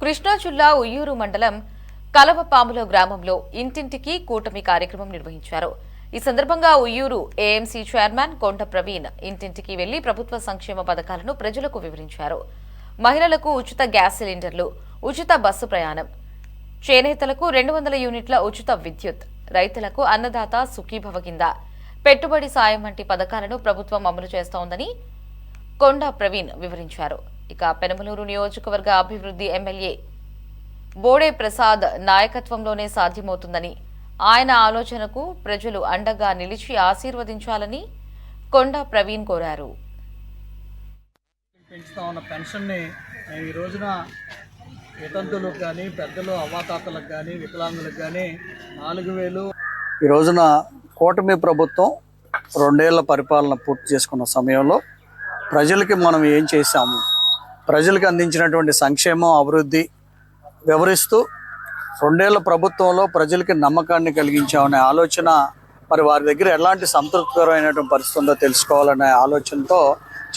కృష్ణా జిల్లా ఉయ్యూరు మండలం కలవపాముల గ్రామంలో ఇంటింటికి కూటమి కార్యక్రమం నిర్వహించారు. ఈ సందర్భంగా ఉయ్యూరు ఏఎంసీ చైర్మన్ కొండ ప్రవీణ్ ఇంటింటికి వెళ్లి ప్రభుత్వ సంక్షేమ పథకాలను ప్రజలకు వివరించారు. మహిళలకు ఉచిత గ్యాస్ సిలిండర్లు, ఉచిత బస్సు ప్రయాణం, చేనేతలకు 200 యూనిట్ల ఉచిత విద్యుత్, రైతులకు అన్నదాత సుఖీభవ కింద పెట్టుబడి సాయం వంటి పథకాలను ప్రభుత్వం అమలు చేస్తోందని కొండ ప్రవీణ్ వివరించారు. ఇక పెనమలూరు నియోజకవర్గ అభివృద్ధి ఎమ్మెల్యే బోడే ప్రసాద్ నాయకత్వంలోనే సాధ్యమవుతుందని, ఆయన ఆలోచనకు ప్రజలు అండగా నిలిచి ఆశీర్వదించాలని కొండ ప్రవీణ్ కోరారు. పెంచుతా ఉన్న పెన్షన్ని ఈ రోజున వితంతులకు కానీ, పెద్దలు అవ్వాతాతలకు కానీ, వికలాంగులకు కానీ 4000. ఈ రోజున కూటమి ప్రభుత్వం 2 ఏళ్ల పరిపాలన పూర్తి చేసుకున్న సమయంలో ప్రజలకి మనం ఏం చేశాము, ప్రజలకు అందించినటువంటి సంక్షేమం, అభివృద్ధి వివరిస్తూ 2 ఏళ్ల ప్రభుత్వంలో ప్రజలకి నమ్మకాన్ని కలిగించామనే ఆలోచన, మరి వారి దగ్గర ఎలాంటి సంతృప్తికరమైనటువంటి పరిస్థితి ఉందో తెలుసుకోవాలనే ఆలోచనతో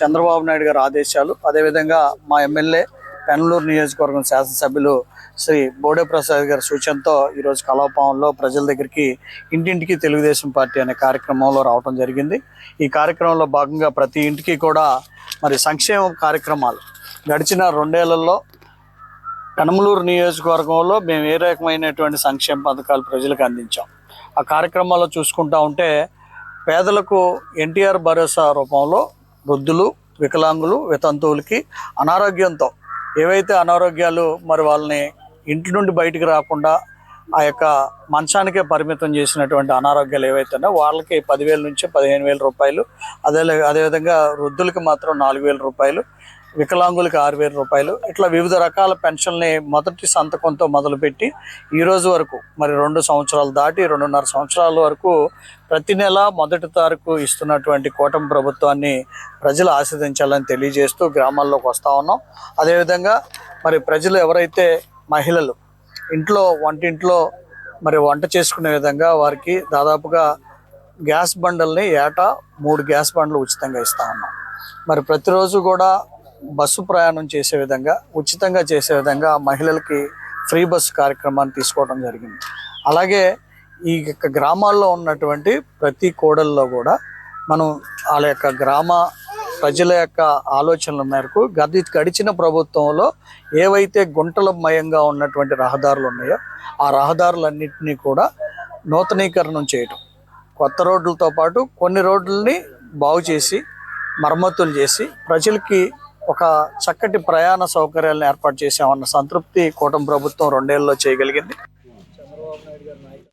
చంద్రబాబు నాయుడు గారి ఆదేశాలు, అదేవిధంగా మా ఎమ్మెల్యే పెనమలూరు నియోజకవర్గం శాసనసభ్యులు శ్రీ బోడే ప్రసాద్ గారి సూచనతో ఈరోజు కలవపాములో ప్రజల దగ్గరికి ఇంటింటికి తెలుగుదేశం పార్టీ అనే కార్యక్రమంలో రావడం జరిగింది. ఈ కార్యక్రమంలో భాగంగా ప్రతి ఇంటికి కూడా మరి సంక్షేమ కార్యక్రమాలు గడిచిన 2 ఏళ్లలో పెనమలూరు నియోజకవర్గంలో మేము ఏ రకమైనటువంటి సంక్షేమ పథకాలు ప్రజలకు అందించాం. ఆ కార్యక్రమాల్లో చూసుకుంటా ఉంటే పేదలకు ఎన్టీఆర్ భరోసా రూపంలో వృద్ధులు, వికలాంగులు, వితంతువులకి అనారోగ్యంతో ఏవైతే అనారోగ్యాలు మరి వాళ్ళని ఇంటి నుండి బయటికి రాకుండా ఆ యొక్క మంచానికే పరిమితం చేసినటువంటి అనారోగ్యాలు ఏవైతే ఉన్నాయో వాళ్ళకి 10,000 నుంచి 15,000 రూపాయలు, అదేవిధంగా వృద్ధులకి మాత్రం 4,000 రూపాయలు, వికలాంగులకి 6,000 రూపాయలు, ఇట్లా వివిధ రకాల పెన్షన్ని మొదటి సంతకంతో మొదలుపెట్టి ఈ రోజు వరకు మరి 2 సంవత్సరాలు దాటి 2.5 సంవత్సరాల వరకు ప్రతి నెల మొదటి తారీఖు ఇస్తున్నటువంటి కూటమి ప్రభుత్వాన్ని ప్రజలు ఆశీర్వదించాలని తెలియజేస్తూ గ్రామాల్లోకి వస్తూ ఉన్నాం. అదేవిధంగా మరి ప్రజలు ఎవరైతే మహిళలు వంటింట్లో మరి వంట చేసుకునే విధంగా వారికి దాదాపుగా గ్యాస్ బండల్ని ఏటా 3 గ్యాస్ బండ్లు ఉచితంగా ఇస్తూ ఉన్నాం. మరి ప్రతిరోజు కూడా బస్సు ప్రయాణం చేసే విధంగా, ఉచితంగా చేసే విధంగా మహిళలకి ఫ్రీ బస్సు కార్యక్రమాన్ని తీసుకోవడం జరిగింది. అలాగే ఈ యొక్క గ్రామాల్లో ఉన్నటువంటి ప్రతి కోడల్లో కూడా మనం వాళ్ళ యొక్క గ్రామ ప్రజల యొక్క ఆలోచనల మేరకు గడిచిన ప్రభుత్వంలో ఏవైతే గుంటలమయంగా ఉన్నటువంటి రహదారులు ఉన్నాయో ఆ రహదారులన్నింటినీ కూడా నూతనీకరణం చేయటం, కొత్త రోడ్లతో పాటు కొన్ని రోడ్లని బాగు చేసి మరమ్మతులు చేసి ప్రజలకి ఒక చక్కటి ప్రయాణ సౌకర్యాలను ఏర్పాటు చేసామన్న సంతృప్తి కూటమి ప్రభుత్వం 2 ఏళ్లలో చేయగలిగింది. చంద్రబాబు నాయుడు గారి నాయకత్వం